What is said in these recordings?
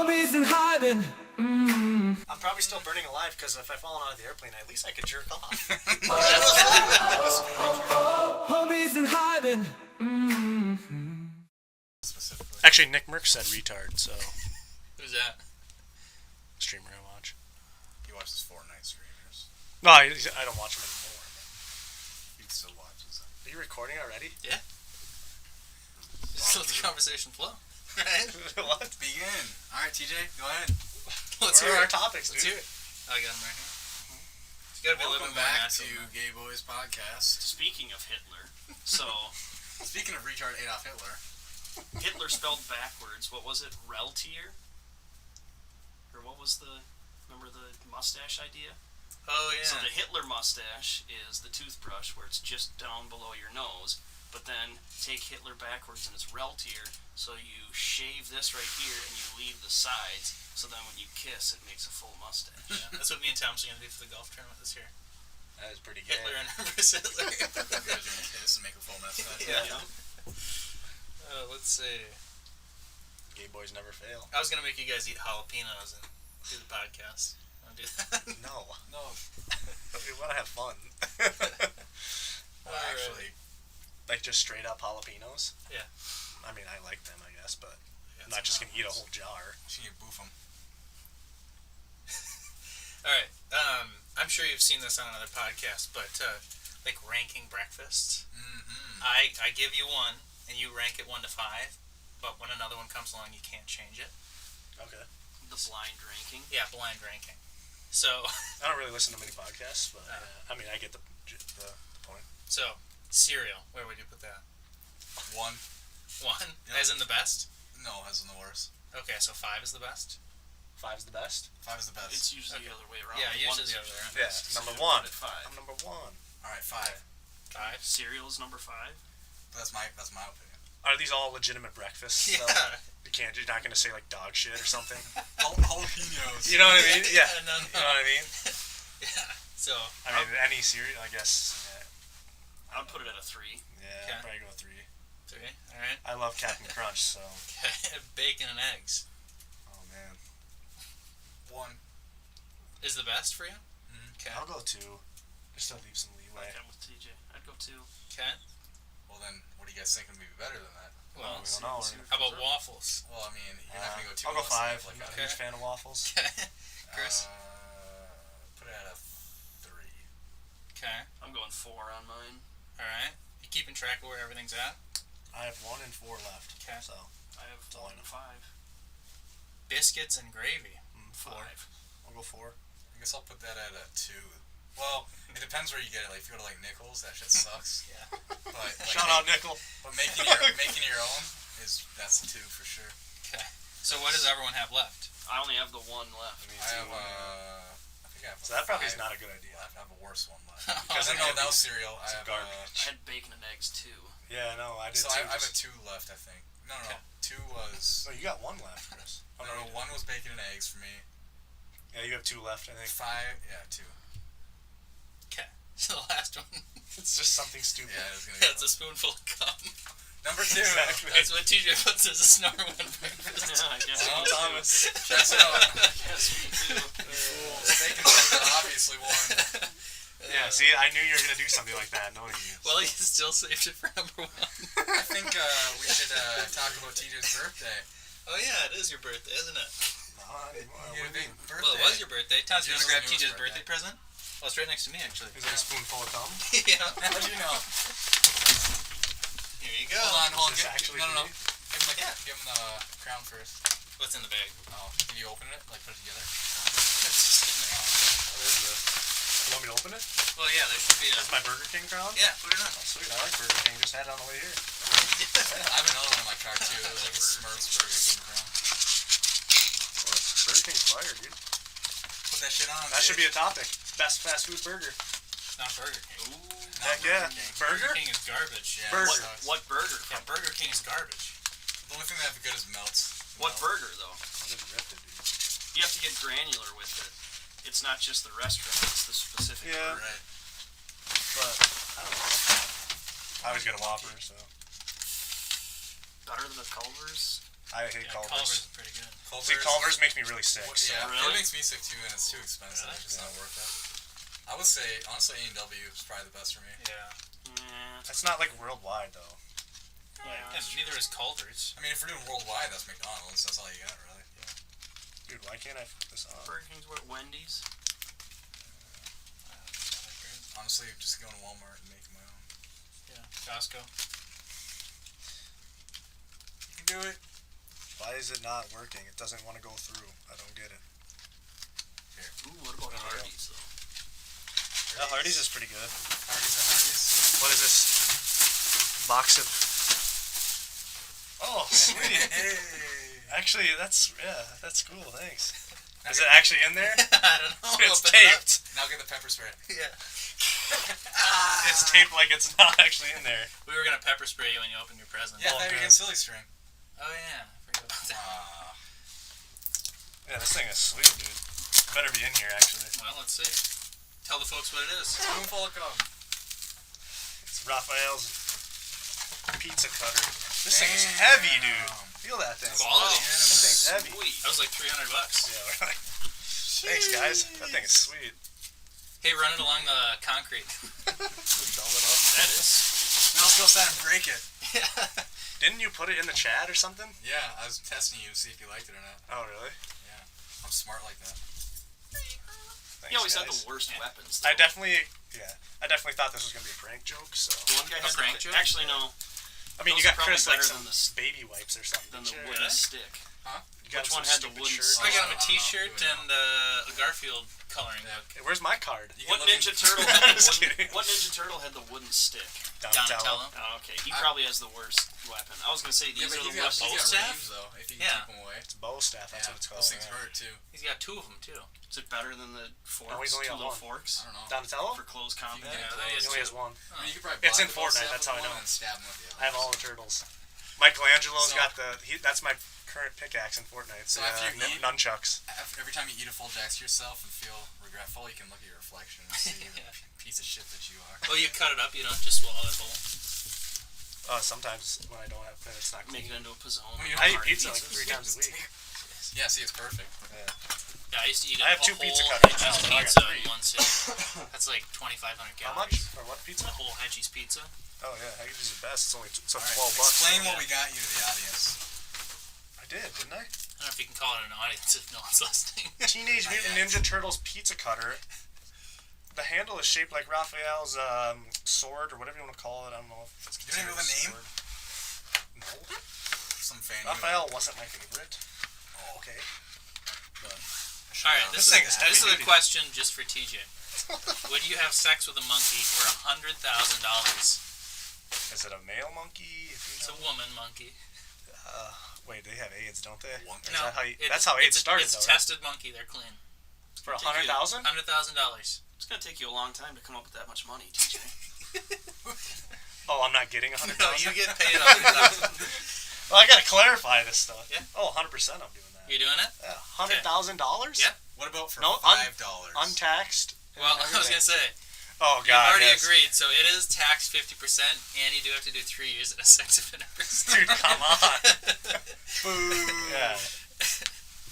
Homies in hiding. I'm probably still burning alive because if I fall out of the airplane, at least I could jerk off. Homies in hiding. Specifically. Actually, Nick Merck said retard, so. Who's that? Streamer I watch. He watches Fortnite streamers. No, I don't watch him anymore. He still watches them. Are you recording already? Yeah. Just let the conversation flow. Right? What? Begin. Alright, TJ, go ahead. Let's Where hear are our it. topics, dude? Let's hear it. I got him right here. You gotta be Welcome living back to to Gay Boys Podcast. Speaking of Hitler, so Speaking of retard Adolf Hitler. Hitler spelled backwards. What was it? Reltier? Or what was the? Remember the mustache idea? Oh yeah. So the Hitler mustache is the toothbrush where it's just down below your nose, but then take Hitler backwards and it's Reltier. So you shave this right here and you leave the sides. So then when you kiss, it makes a full mustache. Yeah, that's what me and Tom's are gonna do for the golf tournament this year. That is pretty good. Hitler and versus Hitler. You guys are gonna kiss and make a full mustache. Yeah. Let's see. Gay boys never fail. I was gonna make you guys eat jalapenos and do the podcast. Wanna do that? No. No. We want to have fun. Well, actually, Like just straight up jalapenos? Yeah. I mean, I like them, I guess, but I'm Yeah, not just going to eat a whole jar. you can boof them. Alright, I'm sure you've seen this on another podcast, but, like ranking breakfasts. Mm-hmm. I give you one, and you rank it 1 to 5, but when another one comes along, you can't change it. Okay. The blind ranking. Yeah, blind ranking. So, I don't really listen to many podcasts, but I mean, I get the point. so, cereal, where would you put that? 1. 1? Yeah. As in the best? No, as in the worst. Okay, so 5 is the best? 5's the best? 5 is the best. It's usually Okay. the other way around. Yeah, One usually is the other way around. Yeah, best, number so 1. at 5. I'm number 1. Alright, 5. 5? Cereal is number 5. That's my opinion. Are these all legitimate breakfasts? Yeah. though? You're not going to say like dog shit or something? Jalapenos. You know what I mean? Yeah. No. You know what I mean? Yeah, so... I mean, any cereal, I guess. I'd put it at a 3. Yeah, Okay. I'd probably go 3. 3, alright. I love Captain Crunch, so. Okay, bacon and eggs. Oh, man. 1. Is the best for you? Mm-hmm. Okay. I'll go 2. Just to leave some leeway. Like I'm with TJ. I'd go 2. Okay. Well then, what do you guys think would be better than that? Well, we don't know. how about waffles? Well, I mean, you're not gonna go 2 I'll go 5. Like I'm a Okay. huge fan of waffles. Okay. Chris? Put it at a 3. Okay. I'm going 4 on mine. Alright. You keeping track of where everything's at? I have 1 and 4 left. Okay. So, I have all 1 I and know. 5. Biscuits and gravy. 4. 5. I'll go 4. I guess I'll put that at a 2. Well, it depends where you get it. Like, if you go to like Nichols, that shit sucks. Yeah. But like, Shout out Nickel. But making your own that's a 2 for sure. Okay. So what does everyone have left? I only have the 1 left. Me I too. have I think I have. So that probably is 5 not a good idea. left. I have a worse one left. Because I then know it'd that be was cereal. I some have garbage. I had bacon and eggs too. Yeah, no, I did So too. I have a 2 left, I think. No. Okay. 2 was. No, you got 1 left, Chris. Oh, no, 1 was bacon and eggs for me. Yeah, you have 2 left, I think. 5, yeah, 2. Okay. So the last one. It's just something stupid. Yeah, it was gonna be That's a spoonful of cum. number 2. Exactly. That's what TJ puts as a snore when breakfast. Yeah, I guess. Oh, me too. Thomas. Checks it out. Yes, me too. Bacon and eggs are obviously 1. Yeah, see, I knew you were going to do something like that, knowing you. Well, you still saved it for number 1. I think we should talk about TJ's birthday. Oh yeah, it is your birthday, isn't it? Not anymore. You had a big birthday. Well, it was your birthday. Tom, you want to This is grab the newest TJ's birthday birthday. present? Oh, it's right next to me, actually. Is it a spoonful of cum? Yeah. How do you know? Here you go. Hold on. Is this actually no. for me? Give him the crown first. What's in the bag? Oh, did you open it? Like put it together? It's just in there. What is this? You want me to open it? Well, yeah, there should be a... This is my Burger King crown? Yeah, put it on. Oh, sweet. I like Burger King. Just had it on the way here. I have another one in my car too. It was like a Smurfs Burger King crown. Burger King's fire, dude. Put that shit on. That should be a topic. Best fast food burger. Not Burger King. Ooh. Heck yeah. Burger Burger? King is garbage. Yeah, Burger. it sucks. What burger? Yeah, Burger King is garbage. The only thing they have good is melts. What burger though? I just ripped it, dude. You have to get granular with it. It's not just the restaurant; it's the specific Yeah. burger. Right. But, I don't know. I always get a Whopper, so. Better than a Culver's. I hate Culver's Culver's. is pretty good. See, Culver's makes me really sick. So. Yeah, Really? it makes me sick too, and it's too expensive. Really? It's just not worth it. I would say, honestly, A&W is probably the best for me. Yeah. Yeah. That's not like worldwide though. Yeah. And neither is Culver's. I mean, if we're doing worldwide, that's McDonald's. That's all you got, really. Dude, why can't I put this on? Burger King's what? Wendy's. Honestly, just go to Walmart and make my own. Yeah. Costco. You can do it. Why is it not working? It doesn't want to go through. I don't get it. Ooh, what about There we go. Hardee's though? Yeah, Hardee's is pretty good. Hardee's are Hardee's. What is this? Box of. Oh, sweet. Hey. Actually, that's cool. Thanks. Is it actually in there? I don't know. It's Open it up. taped. Now get the pepper spray. Yeah. It's taped like it's not actually in there. We were gonna pepper spray you when you opened your present. Yeah, Oh, that good. against silly string. Oh yeah. I forgot about that. Yeah, this thing is sweet, dude. Better be in here actually. Well, let's see. Tell the folks what it is. Spoonful of cum. It's Raphael's pizza cutter. This thing is heavy, dude. Feel that thing. Quality. That thing's heavy. Sweet. That was like $300. Yeah, we're like, thanks, guys. That thing is sweet. Hey, run it along the concrete. Dull it up. That is. Now let's go outside and break it. Yeah. Didn't you put it in the chat or something? Yeah, I was testing you to see if you liked it or not. Oh, really? I'm smart like that. Thanks, He always had guys. the worst Yeah. weapons. I Though. definitely thought this was gonna be a prank joke. So The one guy A has prank the, joke? Actually, no. I mean, Those you are got Chris probably like better some than the baby wipes or something. Than the didn't you? wooden Really? stick. You got Which some one had the stupid wooden shirt. I got him a I don't know. T-shirt and a Garfield coloring book. Hey, where's my card? You What can look Ninja in- Turtle had the Just wooden? kidding. What Ninja Turtle had the wooden stick? Donatello. Oh, okay. He probably has the worst weapon. I was gonna say Yeah, these but are he's the got, worst. he's got staff? range, though, if you can Yeah. keep him away. It's bow staff. That's Yeah, what it's called. those things yeah. hurt, too. He's got two of them too. Is it better than the forks? No, he's only Two got little one. forks I don't know. Donatello? for close You can combat. get Yeah, it that close. He only has one. I mean, you could probably It's block in the bow Fortnite, staff that's with how I one know. And stab him with the other. I have all the turtles. Michelangelo's So- got that's my current pickaxe in Fortnite. So after you eat- nunchucks. Every time you eat a full jacks to yourself and feel regretful, you can look at your reflection and see the Yeah. piece of shit that you are. Oh, you cut it up. You don't just swallow it whole. Sometimes when I don't have it's not Make clean. it into a pizzone. When you I eat Party pizza like pizzas. 3 times a week. Yeah, see, it's perfect. Yeah, I used to eat I have a 2 whole pizza cutters Hedgie's now, so I got pizza 3. in one sitting. That's like 2,500 How calories. much? For what pizza? A whole Hedgie's pizza. Oh yeah, Haggis is the best. It's only All right, $12. explain so- what we got you to the audience. I did, didn't I? I don't know if you can call it an audience if no one's listening. Teenage Not Mutant yet. Ninja Turtles pizza cutter. The handle is shaped like Raphael's sword, or whatever you want to call it. I don't know if it's You don't even know the considered a name? sword. No. Some fan. Raphael wasn't my favorite. Oh, okay. All right, This this thing is is heavy this is a duty. question just for TJ. Would you have sex with a monkey for $100,000? Is it a male monkey? If It's you a know? woman monkey. Wait, they have AIDS, don't they? One- Or is that how it's- that's how AIDS it's started, It's though, a right? tested monkey. They're clean. For 100,000? $100,000. It's gonna take you a long time to come up with that much money, TJ. Oh, I'm not getting 100,000. No, you get paid $100,000. Well, I gotta clarify this stuff. Yeah. Oh, 100%. I'm doing that. You doing it? $100,000? Yeah. What about for No, $5? Untaxed. and Well, I was everything. gonna say Oh you've God, already yes. agreed, so it is taxed 50%, and you do have to do 3 years at a sex offender prison. Dude, come on. Boo. Yeah.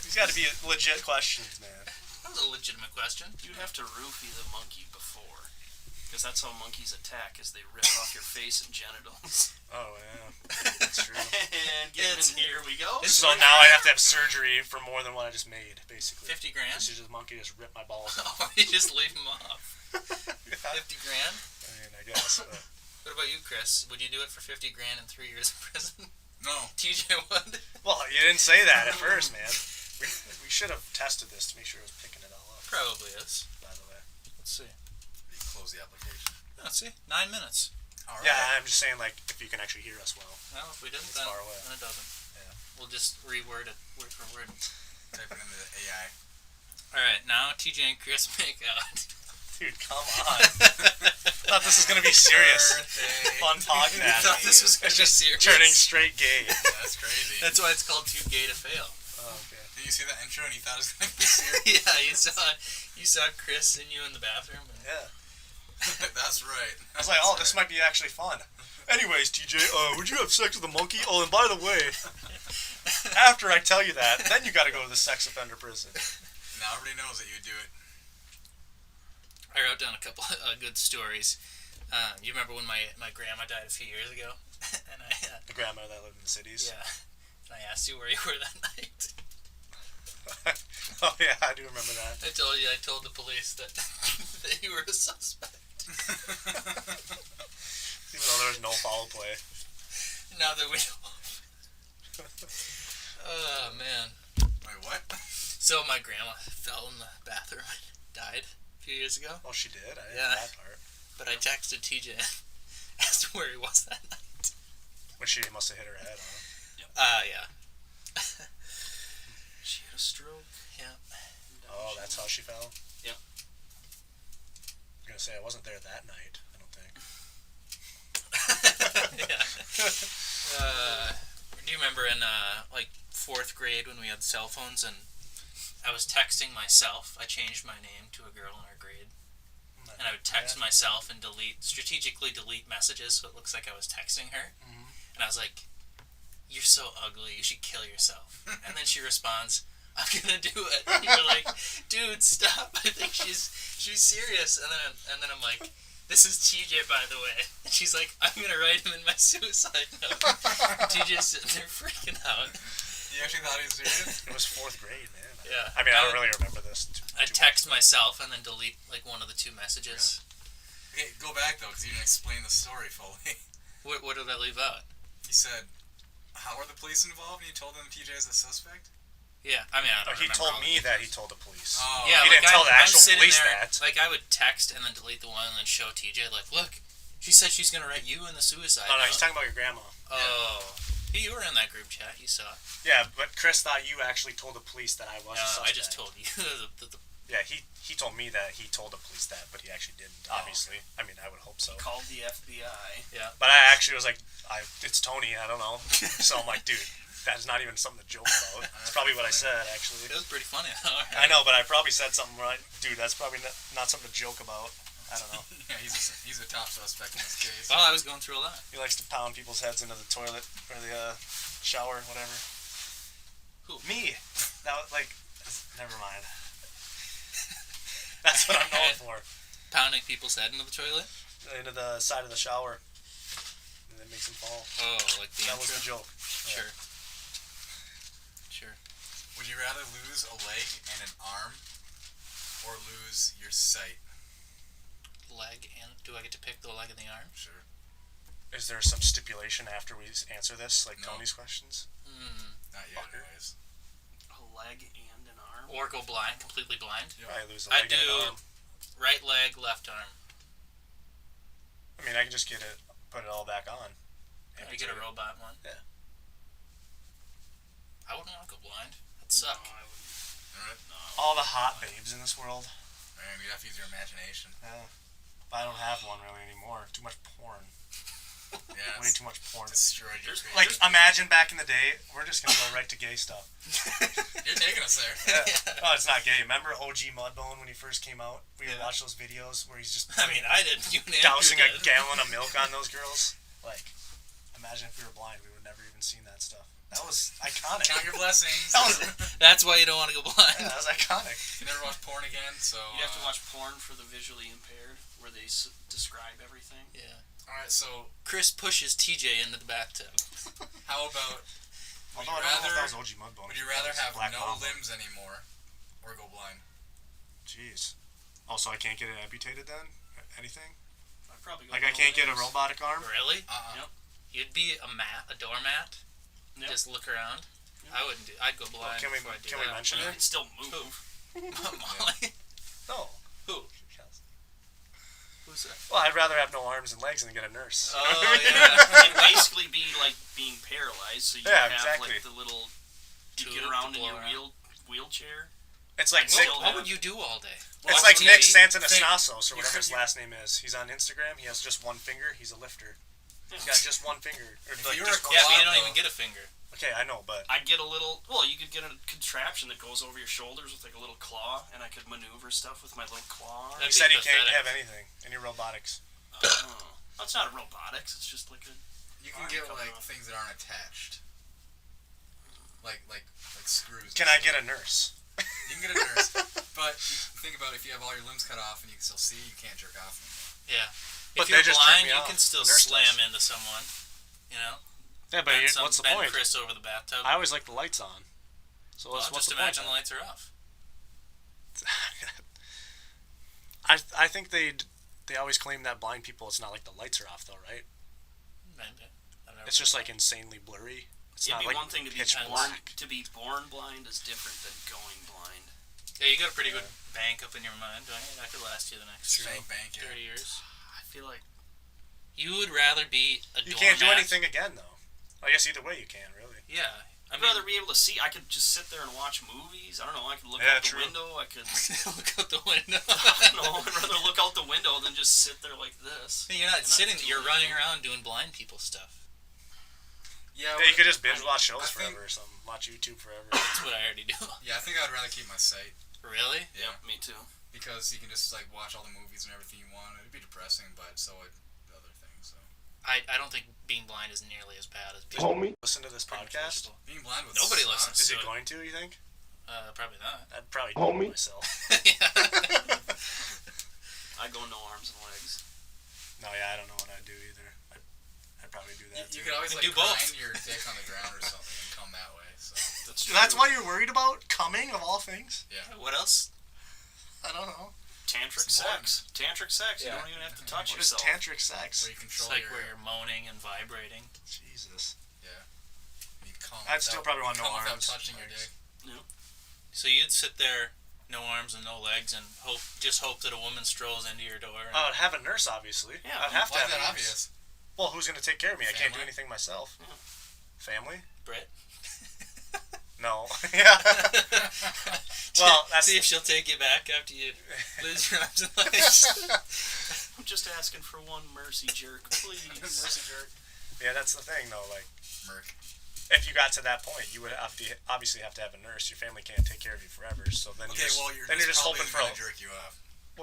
These got to be legit questions, man. That was a legitimate question. You'd have to roofie the monkey before, because that's how monkeys attack: is they rip off your face and genitals. Oh yeah, that's true. And here we go. So now I have to have surgery for more than what I just made, basically. 50 grand? This is just a monkey just ripped my balls off. Oh, you just leave them off. Yeah. 50 grand? I mean, I guess. But What about you, Chris? Would you do it for 50 grand and 3 years in prison? No. TJ would. well, you didn't say that at first, man. We should have tested this to make sure it was picking it all up. Probably is. By the way. Let's see. You can close the application. Let's see. 9 minutes. All right. Yeah, I'm just saying, like, if you can actually hear us well. Well, if we didn't, It's then, far away. then it doesn't. Yeah. We'll just reword it word for word. Type it into the AI. Alright, now TJ and Chris make out. Dude, come on. I thought this was gonna be serious. Birthday. Fun podcast. thought this was gonna It's be just serious. turning straight gay. Yeah, that's crazy. That's why it's called Too Gay to Fail. Oh, okay. Did you see that intro and he thought it was going to be serious? Yeah, you saw Chris and you in the bathroom. And Yeah. That's right. I was like, oh, this might be actually fun. Anyways, TJ, would you have sex with a monkey? Oh, and by the way, after I tell you that, then you got to go to the sex offender prison. Now everybody knows that you do it. I wrote down a couple of good stories. You remember when my grandma died a few years ago? And The grandma that lived in the cities. yeah, and I asked you where you were that night. Oh yeah, I do remember that. I told the police that that you were a suspect. Even though there was no foul play. Now that we know. Oh man. Wait, what? So my grandma fell in the bathroom and died a few years ago. Oh, she did? I didn't Yeah. know that part. But I texted TJ and asked where he was that night. When she must have hit her head, huh? Yeah. She had a stroke. Yeah. Oh, that's how she fell? Yep. I'm going to say I wasn't there that night, I don't think. Yeah. Do you remember in like 4th grade when we had cell phones and I was texting myself? I changed my name to a girl in our grade. And I would text myself and strategically delete messages so it looks like I was texting her. Mhm. And I was like, "You're so ugly, you should kill yourself." And then she responds, "I'm gonna do it." And you're like, "Dude, stop, I think she's serious." And then I'm like, "This is TJ, by the way." And she's like, "I'm gonna write him in my suicide note." TJ's sitting there freaking out. You actually thought he was serious? It was 4th grade, man. Yeah. I mean, I don't really remember this. I'd text myself and then delete like one of the 2 messages. Okay, go back though, because you didn't explain the story fully. What did I leave out? You said, how are the police involved? And you told them TJ is a suspect? Yeah, I mean, I don't He remember told all me the that he told the police. Oh. Yeah, He like didn't tell the I'm actual sitting police there, that. Like, I would text and then delete the one and then show TJ, like, look, she said she's going to write you in the suicide No, note. he's talking about your grandma. Oh. You were in that group chat, you saw. Yeah, but Chris thought you actually told the police that I was a No, suspect. I just told you. Yeah, he told me that he told the police that, but he actually didn't, obviously. I mean, I would hope so. Called the FBI. Yeah. But I actually was like, it's Tony, I don't know. So I'm like, dude, that's not even something to joke about. That's probably what I said, actually. It was pretty funny. I know, but I probably said something right. Dude, that's probably not something to joke about. I don't know. Yeah, he's a top suspect in this case. Well, I was going through a lot. He likes to pound people's heads into the toilet or the shower, whatever. Who? Me. That was like, never mind. That's what I'm known for. Pounding people's head into the toilet? Into the side of the shower. And then makes them fall. Oh, like the That was intro? the joke. Sure. Sure. Would you rather lose a leg and an arm, or lose your sight? Leg and... Do I get to pick the leg and the arm? Sure. Is there some stipulation after we answer this, like No. Tony's questions? Not yet, Fucker. anyways. A leg and an arm. Or go blind, completely blind? I lose a I'd leg and an do arm. right leg, left arm. I mean, I can just put it all back on. You get a robot one. Yeah. I wouldn't want to go blind. That'd suck. No, I wouldn't. Alright. No. All the hot babes in this world. Man, you have to use your imagination. Yeah. But I don't have one really anymore. Too much porn. Yeah, Way too much porn. destroyed your Like, creativity. imagine back in the day, we're just gonna go right to gay stuff. You're taking us there. Yeah. Oh, it's not gay. Remember OG Mudbone when he first came out? We would Yeah. watch those videos where he's just I mean, I didn't. You and dousing Andrew a did. gallon of milk on those girls. Like, imagine if we were blind, we would never even seen that stuff. That was iconic. Count your blessings. That was, That's why you don't want to go blind. yeah, that was iconic. You never watch porn again, so... You have to watch porn for the visually impaired, where they describe everything. Yeah. Alright, so Chris pushes TJ into the bathtub. how about... Would Although you I don't know if rather, that was OG Mudbone. would you rather That was have Black no Mamba. limbs anymore, or go blind? Jeez. Also, I can't get it amputated then? Anything? I'd probably go Like, I no can't get a limbs. robotic arm? Really? Uh-uh. Yep. You'd be a doormat? Yep. Just look around? I wouldn't do... I'd go blind Can we before I do can we that. mention You it? can still move. Molly? No. Who? Who's that? Well, I'd rather have no arms and legs than get a nurse. Oh, It'd basically be like being paralyzed, so you Yeah, have exactly. like the little you Tube get to around in blow your around. wheelchair. It's like Well, Nick. still What would you do all day? It's Watch like TV? Nick Santanasnasos, or You whatever his could- last name is. He's on Instagram. He has just one finger. He's a lifter. He's got just one finger. Or like you were just a one- Yeah, but you Quad, don't even though. get a finger. Okay, I know, but I'd get a little. Well, you could get a contraption that goes over your shoulders with like a little claw, and I could maneuver stuff with my little claw. he That'd be said he can't pathetic. have anything, any robotics. That's not robotics. It's just like a. You can Arm get, coming like, off. things that aren't attached. like screws. Can I get a nurse? You can get a nurse, but you think about if you have all your limbs cut off and you can still see, you can't jerk off anymore. Yeah. But If you're they just jerk blind, me you off. can still The nurse slam does. into someone. You know. Yeah, but Bend what's the bend point? Chris over the bathtub. I always like the lights on. So Well, what's just the imagine point? the lights are off. I think they always claim that blind people, it's not like the lights are off though, right? Maybe. I've never It's just been like insanely blurry. It's It'd not be like one thing to be pitch born black. blind is different than going blind. Yeah, you got a pretty good bank up in your mind, don't you? That could last you the next Bank, 30 years. I feel like You would rather be a You doormat. can't do anything again though. I guess either way you can, really. Yeah. I'd rather be able to see. I could just sit there and watch movies. I don't know. I could look Yeah, out the true. window. I could. look out the window. I don't know. I'd rather look out the window than just sit there like this. You're not And not sitting. do You're running anything. around doing blind people stuff. Yeah, Yeah, you could just binge watch shows I think- forever or something. Watch YouTube forever. That's what I already do. Yeah, I think I'd rather keep my sight Really? Yeah. Yep, me too. because you can just like watch all the movies and everything you want. It'd be depressing, but so would the other things. So I don't think being blind is nearly as bad as being Listen to this podcast. being blind with Nobody sucks. listens. Is he So- going to? You think? Probably not. I'd probably do it myself. Yeah. I go no arms and legs. No, yeah, I don't know what I'd do either. I'd probably do that You too. could always Do like both. grind your dick on the ground or something and come that way. So That's true. That's why you're worried about coming of all things. yeah. What else? I don't know. Tantric It's important. sex. Tantric sex. Yeah. You don't even have to touch What is yourself. tantric sex? Where you It's control like your where you're moaning and vibrating. Jesus. you come I'd still probably want no come without arms. touching your dick. So you'd sit there, no arms and no legs, and just hope that a woman strolls into your door. And, I'd have a nurse, obviously. Yeah, I'd have to Why have is that a nurse. obvious? Well, who's going to take care of me? I can't do Family? anything myself. Yeah. Family? Britt. No. Yeah. Well, that's See if she'll take you back after you lose your arms and legs. I'm just asking for one mercy jerk, please. Mercy jerk. yeah, that's the thing though. Like, Merc. if you got to that point, you would obviously have to have a nurse. Your family can't take care of you forever, so then Okay, you're just, well you're then you're just probably hoping for gonna a jerk you up.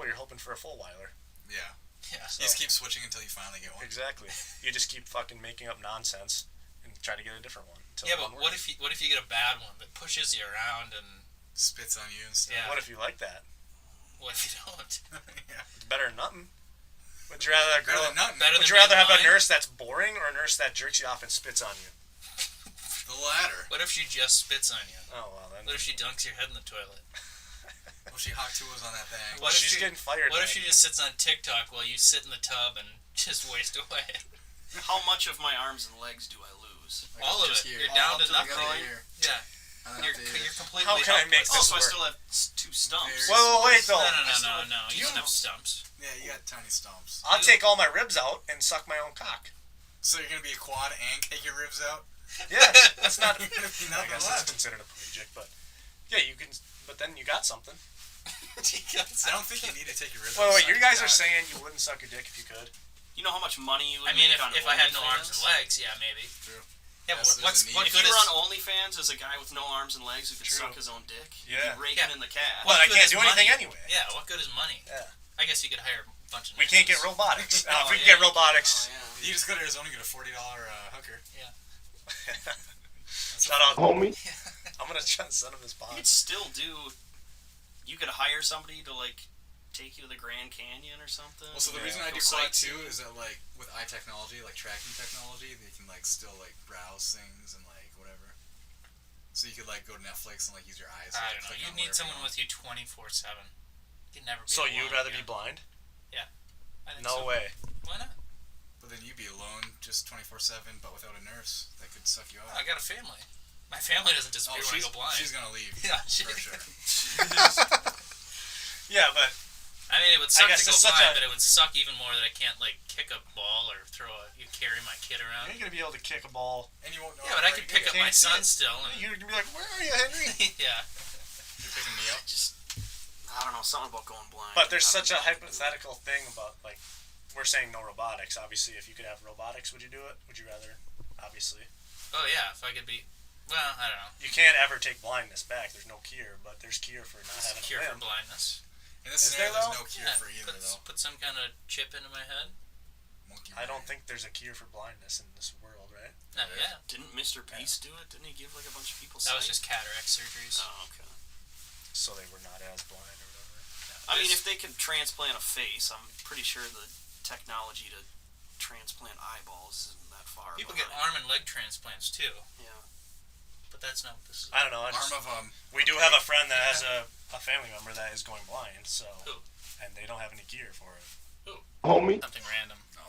you're hoping for a full whiler. Yeah. Yeah. You just keep switching until you finally get one. Exactly. You just keep fucking making up nonsense and try to get a different one. Until Yeah, one but what works. if you get a bad one that pushes you around and Spits on you and stuff. Yeah. What if you like that? what if you don't? yeah. It's better than nothing. Would you rather Better than nothing. Better Would than you rather being have a blind? nurse that's boring or a nurse that jerks you off and spits on you? The latter. What if she just spits on you? Oh well, then. What if she dunks your head in the toilet? Well, she hot tours on that thing. What if she's she- getting fired? What if then. she just sits on TikTok while you sit in the tub and just waste away? How much of my arms and legs do I lose? Like, All of just it. here. You're down All to up the nothing. ear. Yeah, And then you're up the ear. completely How can I make helpless. Oh, so I this work? still have two stumps. Very Whoa, wait though. No. You don't have stumps. Yeah, you got tiny stumps. I'll take all my ribs out and suck my own cock. So you're gonna be a quad and take your ribs out? Yeah, that's not. You're gonna be I nothing guess that's left. considered a pelagic, but yeah, you can. But then you got something. I don't think you need to take your ribs Wait, out. wait, you guys are Suck saying you wouldn't suck your dick if you could? You know how much money you would I mean, make on if I had no arms OnlyFans? and legs, yeah, maybe. True. Yeah, Yes, but there's a need. what If good you is? were on OnlyFans as a guy with no arms and legs who could True. suck his own dick, Yeah. you'd be raking Yeah. in the cash. But What I good can't is do anything money? anyway. Yeah, what good is money? Yeah. I guess you could hire a bunch of. We can't get nurses. robotics. Oh, If we yeah, can get you robotics. Oh, yeah. You just go to Arizona and get a $40 hooker. Shout out, homie. I'm gonna try to send him this You pod. could still do. You could hire somebody to like take you to the Grand Canyon or something. Well, so the Yeah. reason I Go do quad sightseeing. too is that like with eye technology, like tracking technology, they can like still like browse things and like whatever. So you could like go to Netflix and like use your eyes. to, I like, don't know. click You on need whatever someone want. with you 24/7. You'd never be. So alone you'd rather be again. blind? I think No so. way. Why not? But then you'd be alone, just 24/7, but without a nurse that could suck you I out. got a family. My family doesn't disappear when I go blind. she's gonna leave. Yeah, for sure. Yeah, but I mean, it would suck to guess go it's such blind, a- but it would suck even more that I can't like kick a ball or you carry my kid you around. ain't gonna be able to kick a ball. And you won't know. Yeah, but I how could you pick get up it. my Can't see son it. still. And, You're gonna be like, "Where are you, Henry?" yeah. You're picking me up. Just, I don't know, something about going blind. But there's I such don't a know. hypothetical thing about like we're saying no robotics. Obviously, if you could have robotics, would you do it? Would you rather? Obviously, Oh yeah, if I could be. Well, I don't know. you can't ever take blindness back. There's no cure, but there's cure for not It's a having cure a for limb. blindness. In this Is scenario, there, there's though? no cure Yeah, for either though. put some kind of chip into my head. Monkey I don't brain. think there's a cure for blindness in this world, right? right? Yeah. Didn't Mr. Beast do it? Didn't he give like a bunch of people That was sight? just cataract surgeries. Oh, okay. So they were not as blind or whatever. I mean, if they could transplant a face, I'm pretty sure the technology to transplant eyeballs isn't that far. People get behind. arm and leg transplants too, Yeah. but that's not what this is. I don't know. We do have a friend that has a family member that is going blind, so Who? and they don't have any gear for it. Homie. Something random. No.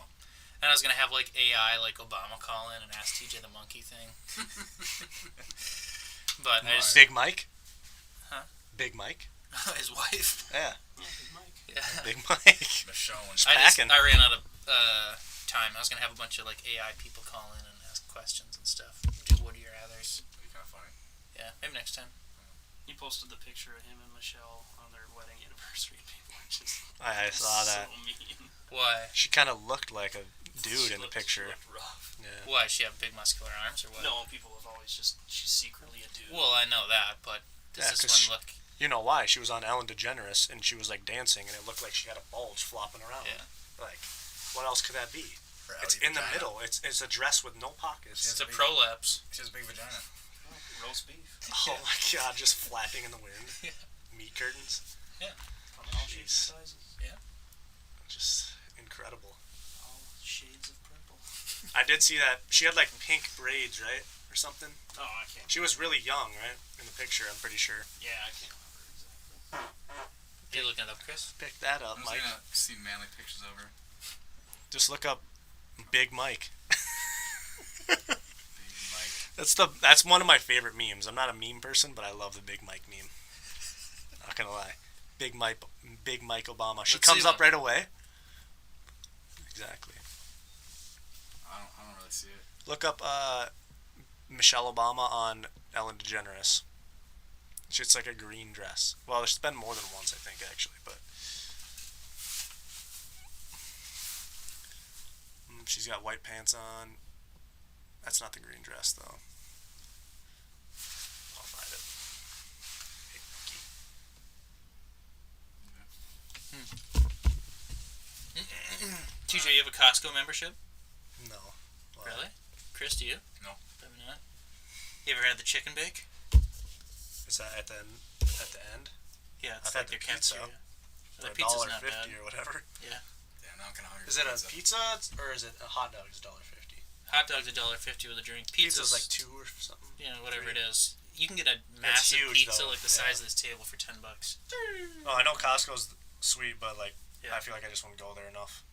And I was gonna have like AI, like Obama, call in and ask TJ the monkey thing. But I just Big Mike. Huh? Big Mike. his wife. Yeah. Yeah, Big Mike. Yeah. Big Mike. Michonne. Packing. I ran out of time. I was gonna have a bunch of like AI people call in and ask questions and stuff. Do Woody or others. That'd be kind of funny. Yeah, maybe next time. He posted the picture of him and Michelle on their wedding anniversary. People were just I saw that. so mean. Why? She kind of looked like a dude in the She picture. looked rough. Yeah. Why? She have big muscular arms or what? No, people have always just, she's secretly a dude. Well, I know that, but does Yeah, this 'cause one look? You know why? She was on Ellen DeGeneres and she was like dancing and it looked like she had a bulge flopping around. Yeah. Like, what else could that be? For It's outie in the vagina. middle. It's a dress with no pockets. It's a prolapse. She has a big vagina. Roast beef. Oh my god, just flapping in the wind. Yeah. Meat curtains. Come in all shapes and sizes. Just incredible. All shades of purple. I did see that. She had like pink braids, right? Or something. Oh, I can't. She was really young, right? In the picture, I'm pretty sure. Yeah, I can't remember exactly. Are you looking it up, Chris? Pick that up, I'm just Mike. gonna see manly pictures of her. Just look up Big Mike. Big Mike. That's one of my favorite memes. I'm not a meme person, but I love the Big Mike meme. Not gonna lie. Big Mike Obama. She Let's comes see up one. right away. Exactly. I don't really see it. Look up Michelle Obama on Ellen DeGeneres. It's like a green dress. Well, there's been more than once, I think, actually, but she's got white pants on. That's not the green dress, though. I'll find it. TJ, you have a Costco membership? No. Well, Really? Chris, do you? No. Probably not. You ever had the chicken bake? Is that at the end? Yeah, it's I've like had the their pizza. cafeteria. For The pizza's not $1.50 bad. or whatever. Yeah, now I'm kind of hungry. Is it for a pizza or is it a hot dog? Is $1.50? Hot dog's $1.50 with a drink. Pizza's like $2 or something. whatever it $3. is. You can get a massive huge, pizza though. like the size of this table for $10. Oh, I know Costco's sweet, but like Yeah. I feel like I just wouldn't go there enough.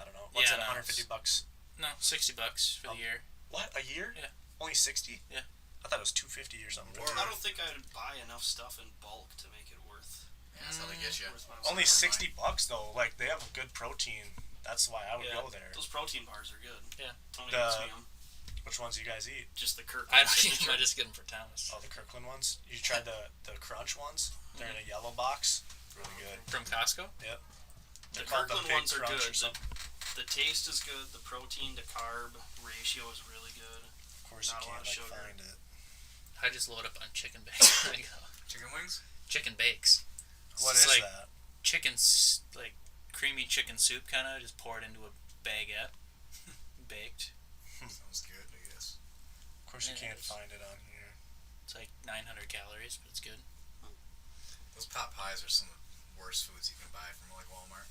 I don't know. What's Yeah, it? no, $150? No, $60 for the year. What? A year? Yeah. Only 60? Yeah. I thought it was $250 or something. I don't think I'd buy enough stuff in bulk to make it worth. Yeah, that's how they get you. worth my Only money. $60 though. Like they have a good protein. That's why I would Yeah, go there. Those protein bars are good. Yeah. Tony The- gives me 'em. Which ones do you guys eat? Just the Kirkland I don't signature. I just get them for Thomas. Oh, the Kirkland ones. You tried the Crunch ones? They're in a yellow box. Really good. From Costco? Yep. The They're called Kirkland Big ones are Crunch good. or something. The taste is good. The protein to carb ratio is really good. Of course, Not a you lot can't of like sugar. find it. I just load up on chicken bakes. There you go. Chicken wings? Chicken bakes. What It's is like that? like creamy chicken soup kind of, just pour it into a baguette. Baked. Sounds good, I guess. Of course, you Yeah, can't it's- find it on here. It's like 900 calories, but it's good. Those pot pies are some of the worst foods you can buy from like Walmart.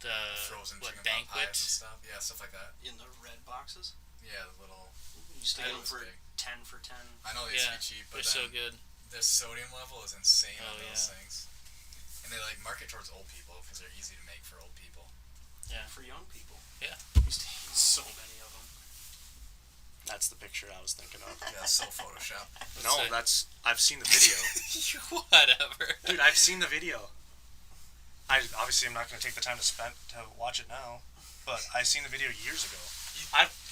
The Frozen what, chicken pot pies and banquet? stuff. Yeah, stuff like that. In the red boxes, Yeah, the little. you used to get them Those for big. 10 for 10. I know they used to Yeah, be cheap, they're but so then good. the sodium level is insane Oh, on those yeah. things. And they like market towards old people because they're easy to make for old people. Yeah. For young people. Yeah. We used to eat so many of them. That's the picture I was thinking of. Yeah, so Photoshop. No, say? I've seen the video. Whatever. Dude, I've seen the video. Obviously I'm not going to take the time to watch it now, but I seen the video years ago.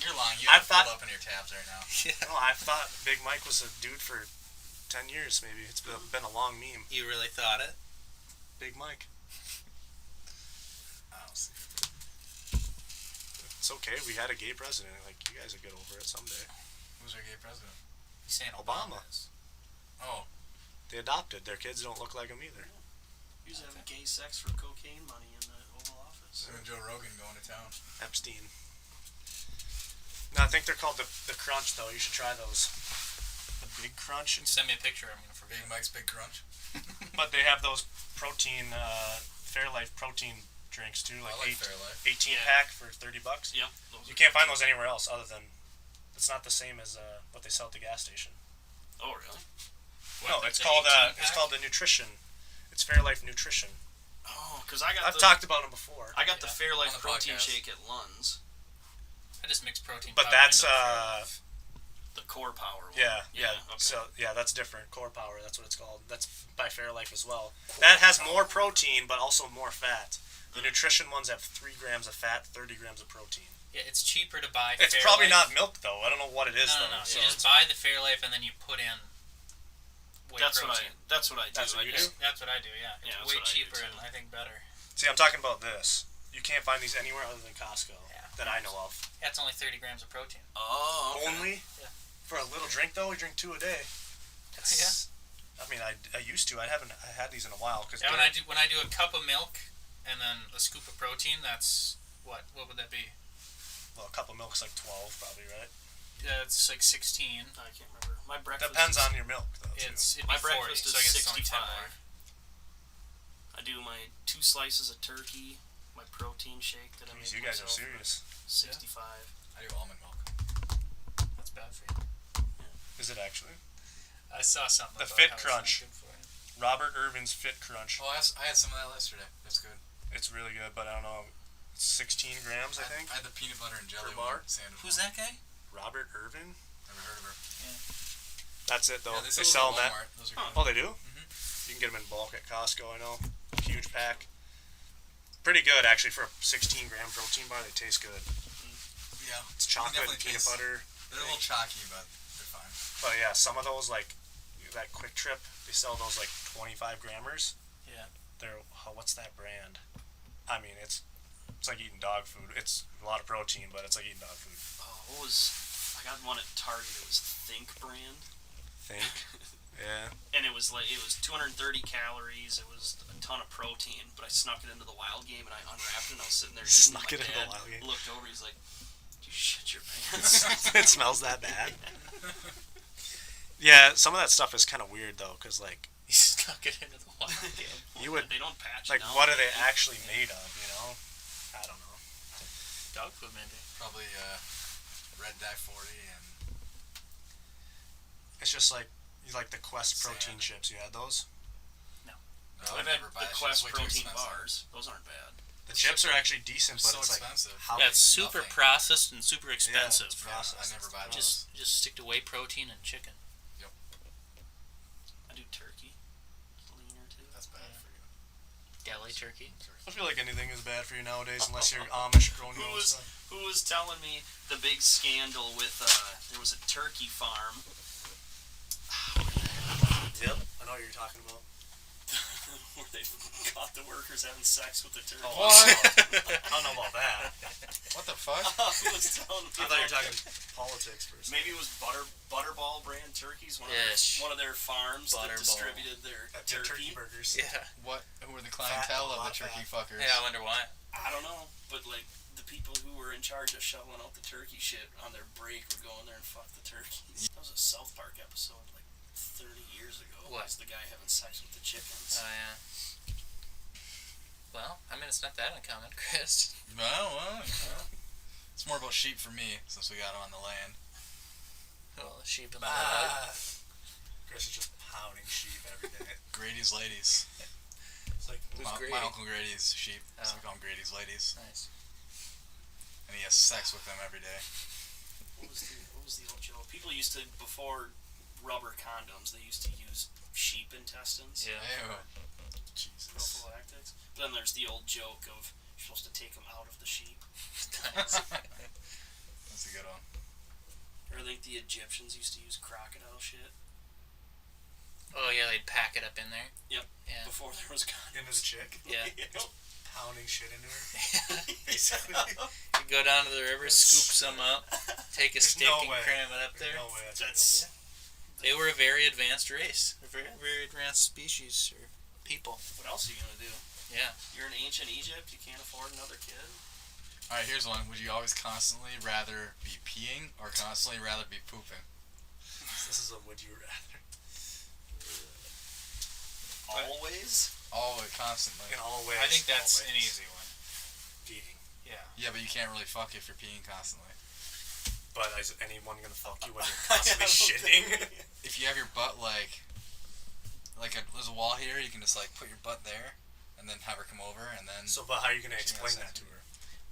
You're lying. You I have it pulled thought- up in your tabs right now. No, I thought Big Mike was a dude for 10 years maybe. It's been a long meme. You really thought it? Big Mike. I don't see it. It's okay. We had a gay president. Like, you guys will get over it someday. Who's our gay president? He's saying Obama. is. Oh, They adopted. Their kids don't look like him either. You used to have gay sex for cocaine money in the Oval Office. so Joe Rogan going to town. Epstein. No, I think they're called the Crunch though. You should try those. The Big Crunch. Send me a picture. I'm gonna forget. Big Mike's Big Crunch. But they have those protein, Fairlife protein drinks too, like, I like Fairlife. 18 Yeah. pack for $30. Yep. You can't find those anywhere else other than. It's not the same as what they sell at the gas station. Oh really? No, What, it's the called 18 it's pack? called the Nutrition. It's Fairlife Nutrition. Oh, because I got I've talked about them before. I got the Yeah, Fairlife on the protein podcast. shake at Lund's. I just mix protein. But powder that's into Fairlife. The Core Power one. yeah. Okay. So yeah, that's different. Core Power, that's what it's called. That's by Fairlife as well. That has more protein, but also more fat. The nutrition ones have 3 grams of fat, 30 grams of protein. Yeah, it's cheaper to buy. It's Fairlife. probably not milk though. I don't know what it is No, though. no. So You just buy the Fairlife and then you put in whey That's protein. That's what I do. That's what I you just- do? That's what I do. Yeah, it's Yeah, that's way what I do, cheaper too. and I think better. See, I'm talking about this. You can't find these anywhere other than Costco Yeah. that I know of. Yeah, it's only 30 grams of protein. Oh. Okay. Only Yeah. for a little drink though. We drink 2 a day. It's, I mean, I used to. I had these in a while because Yeah, when I do a cup of milk and then a scoop of protein, that's what would that be? well, a cup of milk's like 12 probably, right? Yeah, it's like 16. I can't remember. My breakfast. Depends is, on your milk though. Too. It'd My be 40, breakfast is so I guess it's only 10 65. more. I do my 2 slices of turkey, my protein shake that I make Jeez, you guys are myself for serious. 65. I do almond milk. That's bad for you. Is it actually? I saw something. The about Fit how it's Crunch. not good for you. Robert Irvin's Fit Crunch. Oh, I had some of that yesterday. That's good. It's really good, but I don't know. It's 16 grams, I think. I had the peanut butter and jelly Per bar? one sandwich. Who's that guy? Robert Irvin. Never heard of her. That's it though. Yeah, they those sell at them at. Walmart. Those are good. Oh, they do. You can get them in bulk at Costco. I know. Huge pack. Pretty good actually for a 16-gram protein bar. They taste good. Yeah. It's chocolate and definitely peanut taste- butter. They're a little chalky, but they're fine. But yeah, some of those like that Quick Trip, they sell those like 25 grammers. Yeah. They're what's that brand? I mean, it's like eating dog food. It's a lot of protein, but it's like eating dog food. Oh, what was? I got one at Target. It was Think brand, Think. Yeah. and it was 230 calories. It was a ton of protein, but I snuck it into the wild game and I unwrapped it and I was sitting there eating. Snuck and it my into the dad Wild Game. Looked over. He's like, "Did you shit your pants?" It smells that bad. Yeah, some of that stuff is kind of weird though, cause like He stuck it into the wild game. you would They don't patch like it down. what are they actually made of? You know, I don't know. Dog food, maybe. Probably Red Dye 40 and It's just like you like the Quest protein Sand. chips. You had those? no, I've I'd had never buy the that shit. Quest It's way too protein expensive. bars. Those aren't bad. The chips are actually decent, They're but so it's like expensive. how Yeah, it's super nothing. processed and super expensive. it's Yeah, processed. I never buy those. Just stick to whey protein and chicken. I do turkey. It's leaner too. That's bad for you. Deli turkey. I feel like anything is bad for you nowadays unless you're Amish growing your own stuff. Who was telling me the big scandal with there was a turkey farm Yep, I know what you're talking about. where they caught the workers having sex with the turkey. Oh, I don't know about that. What the fuck? Who was telling me I thought you were about talking politics for a second. Maybe it was Butterball brand turkeys. Yes. One of their farms that Butterball. distributed their At the turkey turkey. burgers. Yeah. Who were the clientele Fat, of a the lot turkey fat. fuckers? Yeah, I wonder why. I don't know, but like the people who were in charge of shoveling out the turkey shit on their break would go in there and fuck the turkeys. That was a South Park episode like 30 years ago. What? Was the guy having sex with the chickens? Oh, yeah. Well, I mean, it's not that uncommon, Chris. Well, you know. It's more about sheep for me since we got them on the land. Well, sheep in the mud. Chris is just pounding sheep every day. Grady's ladies. It's like Who's Grady? My Uncle Grady's sheep. So Oh. we call him Grady's ladies. Nice. And he has sex with them every day. What was the old joke? People used to, before rubber condoms, they used to use sheep intestines Yeah. Ew. for Jesus. prophylactics. But then there's the old joke of you're supposed to take them out of the sheep. Nice. That's a good one. Or I think the Egyptians used to use crocodile shit Oh, yeah, they'd pack it up in there. Yep. Yeah. before there was condoms. Into the chick, Yeah. pounding shit into her. Basically. You go down to the river, scoop some up, take a There's stick no and way. cram it up There's there. no way That's They were a very advanced race. A very, very advanced species or people. what else are you gonna do? Yeah. You're in ancient Egypt. You can't afford another kid. Alright, here's one. Would you always constantly rather be peeing or constantly rather be pooping? This is a would you rather. Always? Always, constantly. In all ways. I think that's an always. easy one. Peeing. Yeah. Yeah, but you can't really fuck if you're peeing constantly. But is anyone gonna fuck you when you're constantly shitting? If you have your butt there's a wall here, you can just like put your butt there, and then have her come over, and then. So, but how are you gonna She explain has that to sex. her?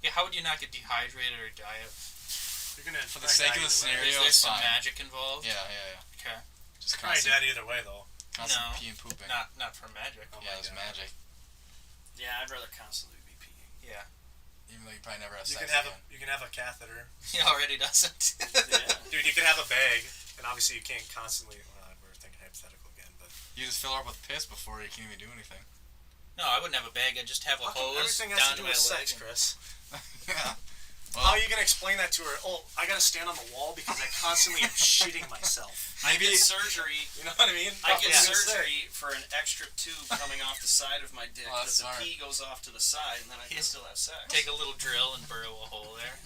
Yeah, how would you not get dehydrated or die of... You're gonna. For the sake of the scenario, Is there it's some fine. magic involved? Yeah. Okay. Just Probably constant, dead either way though. constant No. pee and pooping. Not for magic. Oh Yeah, my it's God. magic. Yeah, I'd rather constantly be peeing. Yeah. Even though you probably never have You sex can have again. you can have a catheter, He already doesn't. Yeah. dude. You can have a bag, and obviously you can't constantly. Well, we're thinking hypothetical again, but You just fill her up with piss before you can even do anything. No, I wouldn't have a bag. I'd just have a how come hose everything down has to do to my with leg. sex, Chris? Yeah. How are you gonna explain that to her? Oh, I gotta stand on the wall because I constantly am shitting myself. I Maybe- get surgery. You know what I mean? I get Fucking surgery for an extra tube coming off the side of my dick Oh, that that's the smart. pee goes off to the side, and then I can still have sex. Take a little drill and burrow a hole there.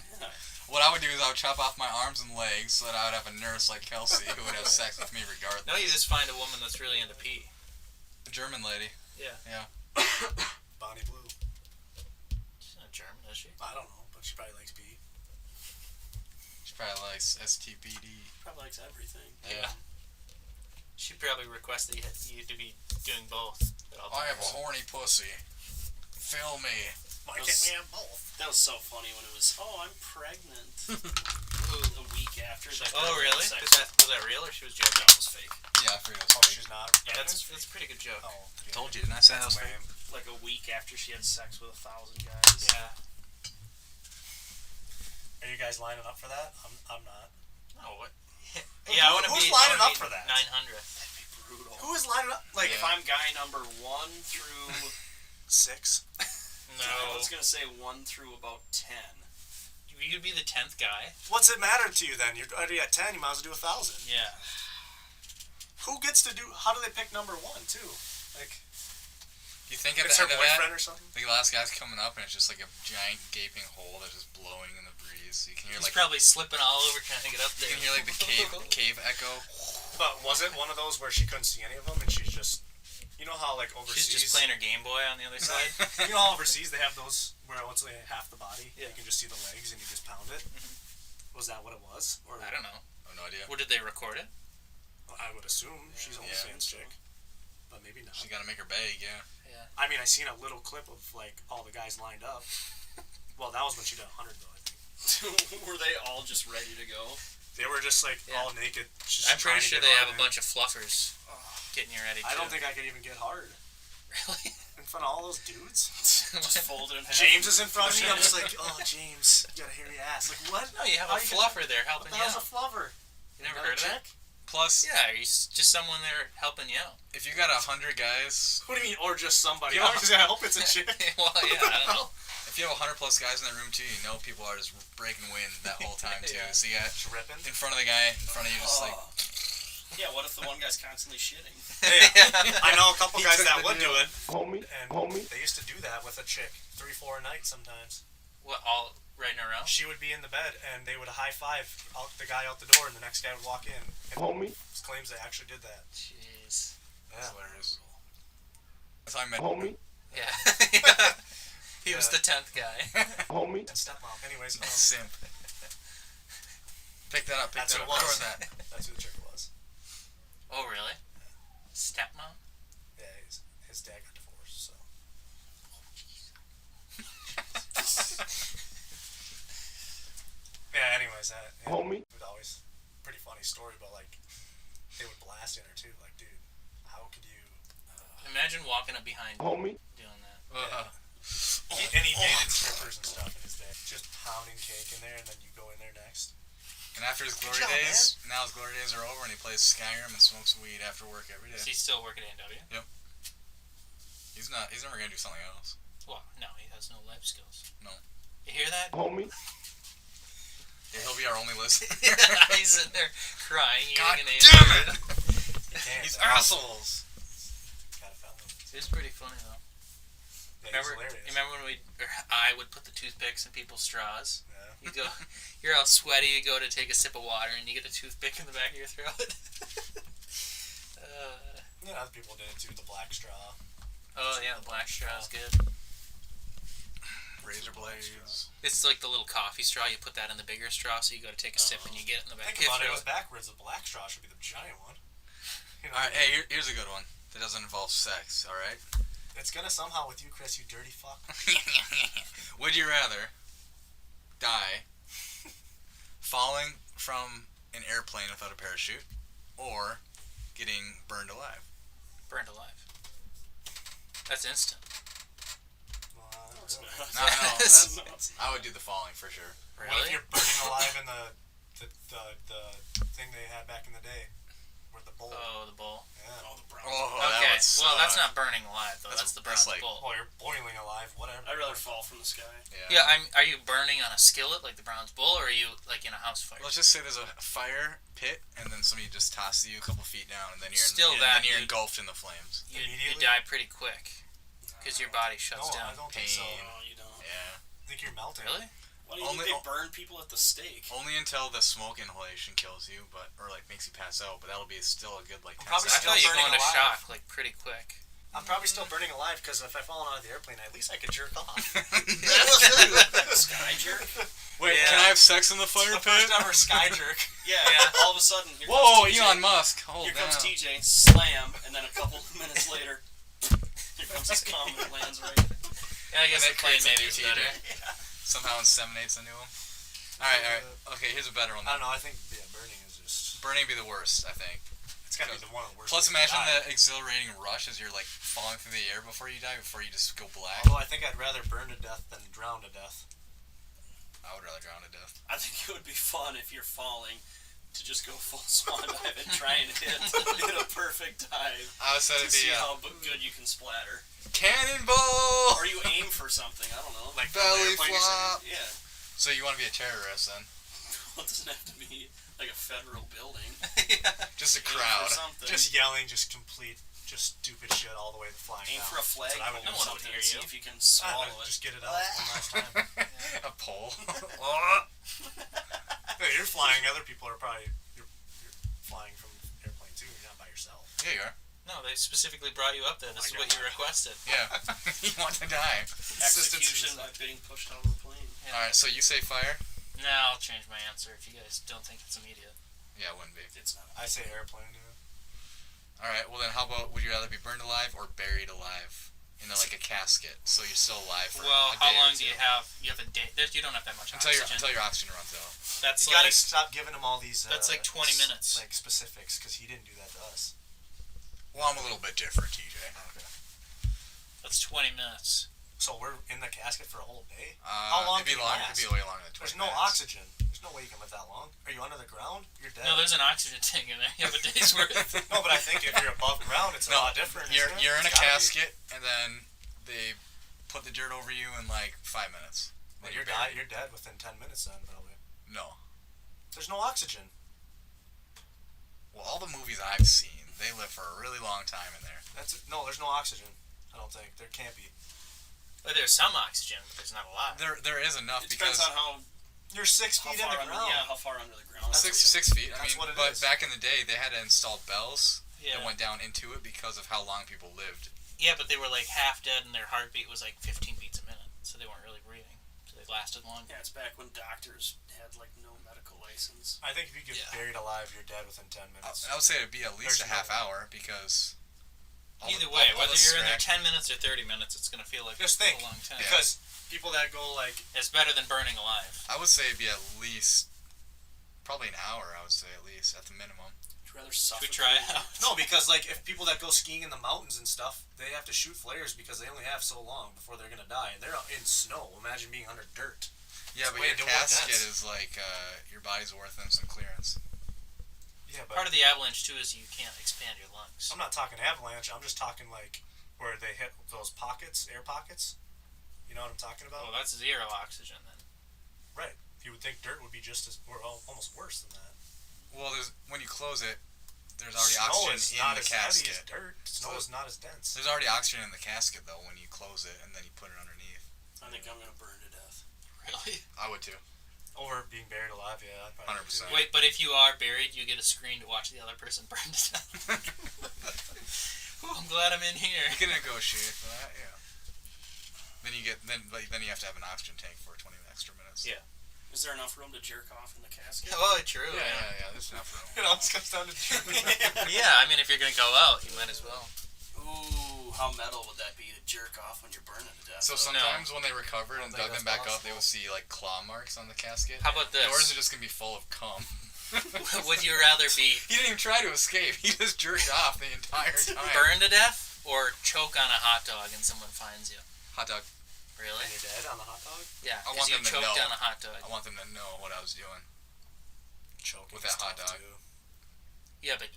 What I would do is I would chop off my arms and legs so that I would have a nurse like Kelsey who would have sex with me regardless. No, you just find a woman that's really into pee. A German lady. Bonnie Blue. She's not German, is she? I don't know, but she probably likes pee. She probably likes STPD. Probably likes everything. Yeah. She probably requested you to be doing both. At all I have a times. horny pussy. Fill me. Why Those- can't we have both? That was so funny when it was, oh, I'm pregnant. A week after. That Oh, girl really? had sex Was that real or she was joking? That was fake. Yeah, I figured Oh, that's she's not. Yeah, that's a pretty good joke. Oh, I told you, didn't I say that was lame. Like a week after she had sex with 1,000 guys. Yeah. Are you guys lining up for that? I'm not. Oh, what? Yeah, I want to Who's be. lining I wanna up be for that? 900. That'd be brutal. Who is lining up? Like, If I'm guy number 1 through... 6? No. I was going to say 1 through about 10. You'd be the 10th guy. What's it matter to you then? You're already at 10. You might as well do 1,000. Yeah. Who gets to do? How do they pick number 1 too? Like, You think at it's the her end of that, boyfriend or something? the last guy's coming up and it's just like a giant gaping hole that's just blowing in the breeze. You can hear He's like probably slipping all over trying to get up you there. can hear like the cave echo. But was it one of those where she couldn't see any of them and she's just, you know how like overseas, She's just playing her Game Boy on the other side. you know how overseas they have those where it's like half the body, Yeah. you can just see the legs and you just pound it. Was that what it was? Or I don't know. I have no idea. What did they record it? I would assume she's an Yeah. OnlyFans chick, but maybe not. She gotta make her bag, yeah. I mean, I seen a little clip of like all the guys lined up. Well, that was when she did 100 though. I think Were they all just ready to go? they were just like Yeah. all naked. Just I'm pretty trying to sure get they hard, have a man. bunch of fluffers getting you ready. I don't too. think I could even get hard Really. in front of all those dudes. Just fold it in half. James is in front of me. I'm just like, oh, James, you got a hairy ass. Like, what? No, you have How a you fluffer there What helping the you hell's a out. flubber? You never Another heard of that? chick? Plus, Yeah, he's just someone there helping you out. if you got 100 guys, What do you mean, or just somebody? Yeah. Obviously, I hope it's a chick. Well, yeah, I don't know. if you have 100 plus guys in that room too, you know people are just breaking wind that whole time too. Yeah. So you got Tripping. in front of the guy in front of you, just like Yeah, what if the one guy's constantly shitting? Hey, I know a couple He guys took that the would do deal. it, and they used to do that with a chick, 3-4 a night sometimes. What, all right in a row? She would be in the bed, and they would high five out the guy out the door, and the next guy would walk in. And claims they actually did that. Jeez. that's hilarious. That's how I met Yeah. He was the 10th guy. And stepmom. Anyways, Simp. Pick that up. Pick That's that who up. it was. Record that. that's who the chick was. Oh, really? Stepmom? Yeah, his dad got divorced, so. Yeah, anyways, it would always pretty funny story, but like they would blast in her too. Like, dude, how could you? Imagine walking up behind doing that. And he dated strippers and stuff in his day, just pounding cake in there, and then you go in there next. And after his glory job, days, now his glory days are over, and he plays Skyrim and smokes weed after work every Is day. he still working at A&W? He's not. He's never gonna do something else. Well, no, he has no life skills. No. You hear that? Yeah, he'll be our only listener. He's sitting there crying. God eating an damn A&W. it! You can't. These though. assholes. Got a felony. It's pretty funny, though. Yeah, he's Remember hilarious. when I would put the toothpicks in people's straws? Yeah. You go, you're all sweaty. You go to take a sip of water, and you get a toothpick in the back of your throat. Yeah, other people did it too. The black straw. Oh yeah, the black straw is good. Razor blades. It's like the little coffee straw. You put that in the bigger straw, so you go to take a sip, and you get it in the back of Think your about it. It throat. was backwards. The black straw should be the giant one. You know, All right, hey, here's a good one that doesn't involve sex. All right. it's gonna somehow with you, Chris. You dirty fuck. Would you rather die falling from an airplane without a parachute, or getting burned alive? Burned alive. That's instant. Well, No, it's really. not. No, that's, No, it's I would do the falling for sure. What if Really? you're burning alive in the thing they had back in the day, where the bowl? Oh, the bowl. Yeah. all the brown. Oh, Okay. that would suck. Well, that's not burning alive though. That's- That's the that's bronze like- bowl. Well, you're boiling alive. Whatever. I'd rather fall from the sky. Yeah, are you burning on a skillet like the Browns Bowl, or are you like in a house fire? Let's just say there's a fire pit, and then somebody just tosses you a couple feet down, and then you're Still then that, you're dude. engulfed in the flames. You Immediately? die pretty quick because your body shuts No, down. I don't think so. Pain. No, you don't. Yeah. I think you're melting. Really? Why do you Only- think they burn people at the stake? Only until the smoke inhalation kills you, or like makes you pass out. But that'll be still a good like. I'm 10 probably I seconds. still thought you burning go into alive. shock like pretty quick. I'm probably still burning alive because if I fall out of the airplane, at least I could jerk off. Sky jerk? Wait, Yeah. can I have sex in the fire the pit? first ever sky jerk. Yeah, Yeah. all of a sudden, here Whoa, comes TJ. Elon Musk! Hold Here down. comes TJ, slam, and then a couple minutes later, here comes his comm and it lands right. Yeah, I guess And the it plane creates a maybe new is TJ. better. Somehow inseminates into him. All right. Okay, here's a better one. I don't know. I think burning is just. Burning would be the worst, I think. It's gotta be the one of the worst. Plus, ways to imagine die. the exhilarating rush as you're like falling through the air before you die, before you just go black. Although I think I'd rather burn to death than drown to death. I would rather drown to death. I think it would be fun if you're falling to just go full swan dive and try and hit a perfect dive I would say to it'd see be how good you can splatter. cannonball. Or you aim for something, I don't know. Like Belly from the airplane, you're flop. saying? Yeah. So you want to be a terrorist then? Well, it doesn't have to be like a federal building. Just a Aim for crowd. something. Just yelling, just complete, just stupid shit all the way flying Aim down. for a flag That's what I would pole do. or someone something hear and see you. if you can I don't swallow know, it. just get it out one last time. A pole. Hey, you're flying. Other people are probably you're flying from an airplane too. You're not by yourself. Yeah, you are. No, they specifically brought you up there. This is what you requested. Yeah. You want to die. Execution by being pushed out of the plane. Yeah. All right. So you say fire? No, I'll change my answer if you guys don't think it's immediate. Yeah, it wouldn't be. It's not. I say airplane. Yeah. All right. Well then, how about would you rather be burned alive or buried alive in like a casket, so you're still alive for Well, a how day or long do two? you have? You have a day. You don't have that much Until oxygen. your oxygen runs out. That's You gotta like stop giving him all these. that's like 20 minutes. Like specifics, because he didn't do that to us. Well, I'm a little bit different, TJ. Okay. that's 20 minutes. So we're in the casket for a whole day. How long It'd be can you long. last? It'd be way longer than 20 There's no minutes. oxygen. There's no way you can live that long. Are you under the ground? You're dead. No, there's an oxygen tank in there. You have a day's worth. No, but I think if you're above ground, it's a No, lot different. You're isn't it? you're in a It's gotta be. casket, and then they put the dirt over you in like 5 minutes. Well, Then you're buried. You're dead within 10 minutes then, probably. No. There's no oxygen. Well, all the movies I've seen, they live for a really long time in there. There's no oxygen. I don't think there can't be. Well, there's some oxygen, but there's not a lot. There is enough It depends because on how You're 6 feet in far the under. ground. Yeah, how far under the ground. six are you? 6 feet. I That's mean, what it but is. back in the day, they had to install bells Yeah. that went down into it because of how long people lived. Yeah, but they were like half dead, and their heartbeat was like 15 beats a minute, so they weren't really breathing. So they lasted long. Yeah, it's back when doctors had like no medical license. I think if you get Yeah. buried alive, you're dead within 10 minutes. I would say it'd be at least There's a half no- hour because. Either way, all whether the you're in there scratch- 10 minutes or 30 minutes, it's gonna feel like Just think, a long time. Yeah. Because people that go like, It's better than burning alive. I would say it'd be at least probably an hour. I would say at least at the minimum. Would you rather Should suffer? we try it out? no, because like if people that go skiing in the mountains and stuff, they have to shoot flares because they only have so long before they're gonna die, and they're out in snow. Imagine being under dirt. Yeah, It's but way your more casket dense. is like your body's worth them some clearance. Yeah, but Part of the avalanche too is you can't expand your lungs. I'm not talking avalanche. I'm just talking like where they hit those pockets, air pockets. You know what I'm talking about? Oh, that's zero oxygen then. Right. You would think dirt would be just as or almost worse than that. Well, there's when you close it, there's already Snow oxygen is in not the as heavy as casket. dirt. Snow is not as dense. There's already oxygen in the casket though when you close it and then you put it underneath. I think I'm gonna burn to death. Really? I would too. Over being buried alive, yeah. I'd probably 100%. do. Wait, but if you are buried, you get a screen to watch the other person burn to death. Ooh, I'm glad I'm in here. You can negotiate for that, yeah. Then you have to have an oxygen tank for 20 extra minutes. Yeah. Is there enough room to jerk off in the casket? Oh, true. Yeah. There's enough room. It always comes down to Yeah, I mean, if you're gonna go out, you might as well. Ooh, how metal would that be to jerk off when you're burning to death? So though? sometimes when they recovered and think dug them that's back up, they will see like claw marks on the casket. How about this? Yours are just gonna be full of cum. Would you rather be He didn't even try to escape. He just jerked off the entire time. burned to death or choke on a hot dog and someone finds you? Hot dog. Really? And you're dead on the hot dog? Yeah, I because want you them to choked know. on a hot dog. I want them to know what I was doing. Choking With that is hot tough, dog. too. Yeah, but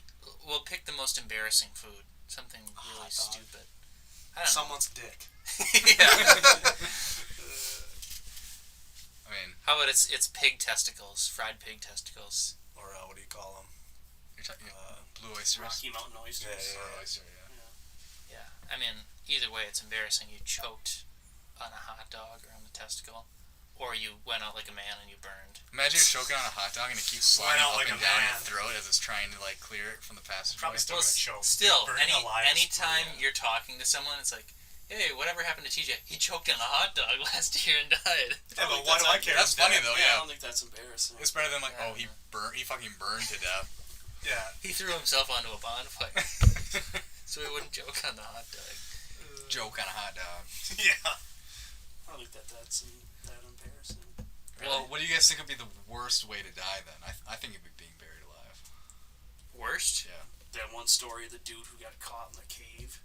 we'll pick the most embarrassing food. Something really hot dog. stupid. I don't Someone's dick. know. Yeah. I mean, How about it's pig testicles, fried pig testicles. Or what do you call them? you're talking blue oysters. Rocky Mountain oysters. Or oyster, yeah. Yeah, I mean, either way, it's embarrassing. You choked on a hot dog or on the testicle, or you went out like a man and you burned. Imagine you're choking on a hot dog and it keeps Went sliding out up like and a down man. your throat as it's trying to like clear it from the passageway. Probably still Well, gonna choke. still, Burning alive is anytime brutal. you're talking to someone, it's like, hey, whatever happened to TJ? He choked on a hot dog last year and died. Yeah, but why do I care? That's funny though, I yeah. don't think that's embarrassing. It's better than like, Yeah. oh, he fucking burned to death. Yeah. He threw himself onto a bonfire, so he wouldn't choke on the hot dog. Joke on a hot dog. Yeah. I don't think that's that embarrassing. Well, what do you guys think would be the worst way to die then? I think it'd be being buried alive. Worst? Yeah. That one story of the dude who got caught in the cave.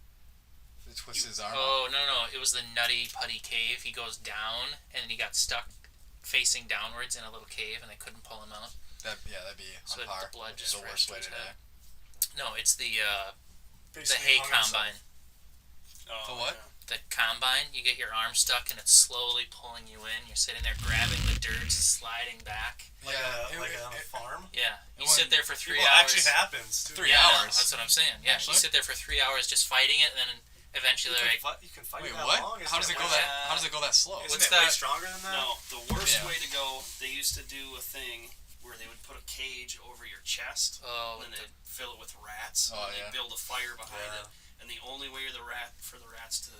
They twist his arm. Oh, no. It was the Nutty Putty Cave. He goes down, and he got stuck facing downwards in a little cave, and they couldn't pull him out. That'd be So on par. the blood It's just the rushed worst way to to his die. head. No, it's the Basically hay hung himself. combine. Oh, The what? yeah. The combine, you get your arm stuck, and it's slowly pulling you in. You're sitting there grabbing the dirt, sliding back. Like on a it- farm? Yeah, you It sit there for 3 Well, it hours. actually happens, too. 3 Yeah, no, hours. that's what I'm saying. Yeah, Actually? you sit there for 3 hours just fighting it, and then eventually You they're can, like, you can fight Wait, that what? long? How does it go way- that? How does it go that slow? Isn't What's it way that? stronger than that? No, the worst Yeah. way to go, they used to do a thing where they would put a cage over your chest, oh, and then they'd fill it with rats, Oh, and they'd yeah. build a fire behind Yeah. it, and the only way for the rats to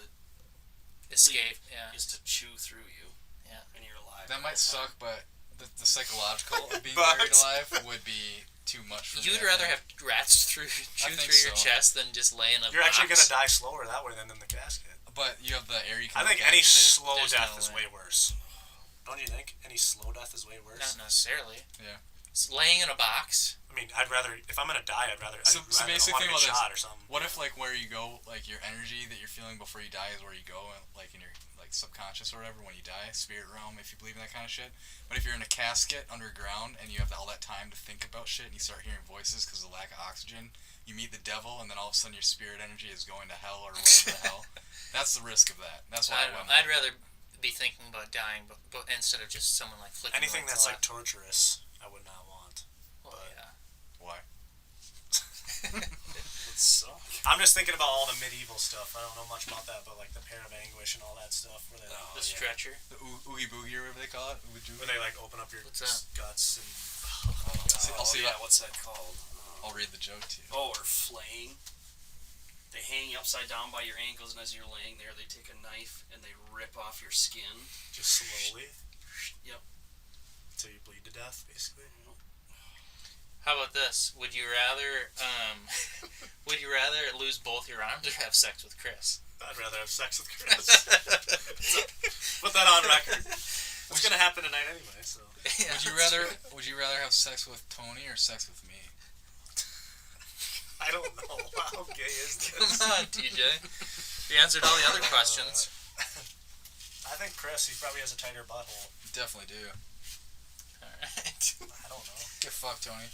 escape. Yeah. is to chew through you. Yeah. And you're alive. That might suck, but the psychological of being But- buried alive would be too much for me. You'd I rather think. have rats chew think through your so. chest than just lay in a You're actually box. going to die slower that way than in the casket. But you have the air you can. I think look at any and shit. slow There's death no is way. way worse. Don't you think? Any slow death is way worse? Not necessarily. Yeah. It's laying in a box. I mean, I'd rather, if I'm going to die, I'd rather, So basically want think to about get this. shot or something. What if like where you go, like your energy that you're feeling before you die is where you go, like in your like subconscious or whatever when you die, spirit realm, if you believe in that kind of shit. But if you're in a casket underground and you have all that time to think about shit and you start hearing voices because of the lack of oxygen, you meet the devil and then all of a sudden your spirit energy is going to hell or whatever the hell. That's the risk of that. That's why I went. I'd rather be thinking about dying, but instead of just someone like flicking Anything lights that's like off. torturous, I would not want. Well, yeah. Why? It suck. I'm just thinking about all the medieval stuff. I don't know much about that, but like the pair of anguish and all that stuff, where they The stretcher. The oogie boogie or whatever they call it. where they like open up your What's that? guts and. I'll see yeah, that. what's that called? I'll read the joke to you. Oh, or flaying. They hang you upside down by your ankles, and as you're laying there, they take a knife and they rip off your skin. Just slowly. Yep. Until you bleed to death, basically. How about this? Would you rather lose both your arms or have sex with Chris? I'd rather have sex with Chris. Put that on record. It's gonna happen tonight anyway, so. Yeah, Would you rather have sex with Tony or sex with me? I don't know. How gay is this? Come on, TJ. You answered all the other questions. I think Chris, he probably has a tighter butthole. Definitely do. Alright. I don't know. Get fucked, Tony.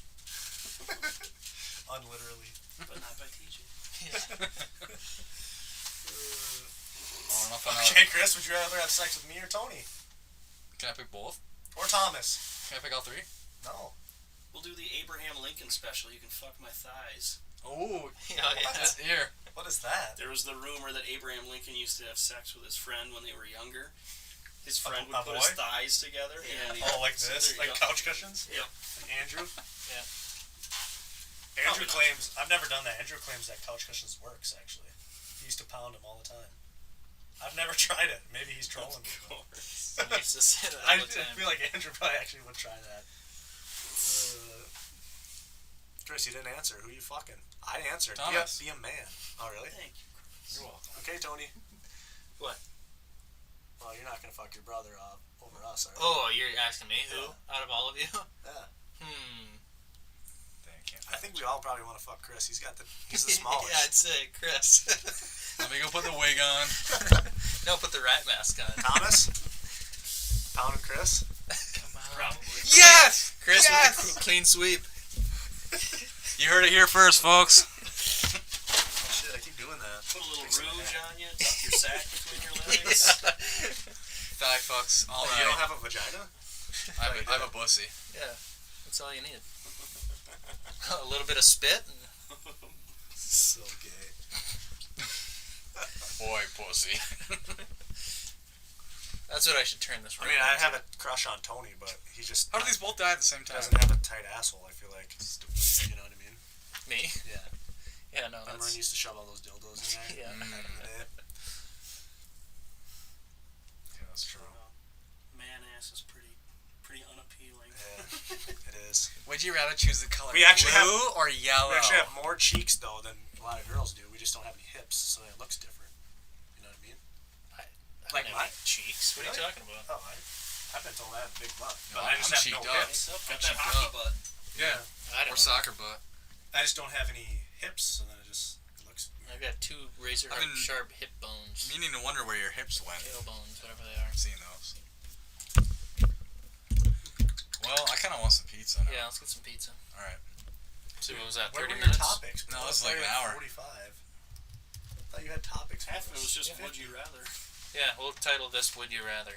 Unliterally. But not by TJ. Oh, I'll find Okay, Chris, would you rather have sex with me or Tony? Can I pick both? Or Thomas? Can I pick all three? No. We'll do the Abraham Lincoln special. You can fuck my thighs. Oh, Yeah, yeah. here. What is that? There was the rumor that Abraham Lincoln used to have sex with his friend when they were younger. His friend would a put his boy? thighs together. Yeah. And Oh, like so this? there you Like go. couch cushions? Yep. And Andrew? Yeah. Andrew Probably not. claims, I've never done that. Andrew claims that couch cushions works, actually. He used to pound them all the time. I've never tried it. Maybe he's trolling me. Of course. I used to say that I all the time. feel like Andrew probably actually would try that. Chris, you didn't answer. Who you fucking? I answered. Thomas. Be a man. Oh, really? Thank you, Chris. You're welcome. Okay, Tony. What? Well, you're not going to fuck your brother over us, are you? Oh, you're asking me who Yeah. out of all of you? Yeah. Dang, can't I think we all probably want to fuck Chris. He's the smallest. Yeah, I'd say Chris. Let me go put the wig on. No, put the rat mask on. Thomas? Pound and Chris? Come on. Probably. Yes! Chris Yes! with a clean sweep. You heard it here first, folks. Oh, shit, I keep doing that. Put a little Fix it rouge back. on you, tuck your sack between your legs. Thigh fucks all Oh, night. you don't have a vagina? I have a pussy. Yeah, that's all you need. A little bit of spit. And So gay. Boy, pussy. that's what I should turn this I room mean, I into. have a crush on Tony, but he just How do these both die at the same time? doesn't have a tight asshole, I feel like. You know what I mean? Me? Yeah. Yeah, no, Remember when that's... you used to shove all those dildos in there? Yeah. Back in the day? Yeah, that's true. Man ass is pretty unappealing. Yeah, it is. Would you rather choose the color We actually blue or yellow? We actually have more cheeks, though, than a lot of girls do. We just don't have any hips, so it looks different. You know what I mean? I Like don't have my- cheeks. What are you Really? talking about? Oh, I've been told I have a big butt. No, But I just I'm have cheeked no up. hips. Got I'm that cheeked hockey up. butt. Yeah. I Or don't know. soccer butt. I just don't have any hips, so then it looks I've got two razor I've been- sharp hip bones. Meaning to wonder where your hips went. Tailbones, whatever they are. I've seen those. Well, I kind of want some pizza now. Yeah, let's get some pizza. All right. So what was that, Where 30 were your minutes? topics? No, this is like an hour. 45. I thought you had topics. Half for of it us. was just Yeah. would you rather. Yeah, we'll title this Would You Rather.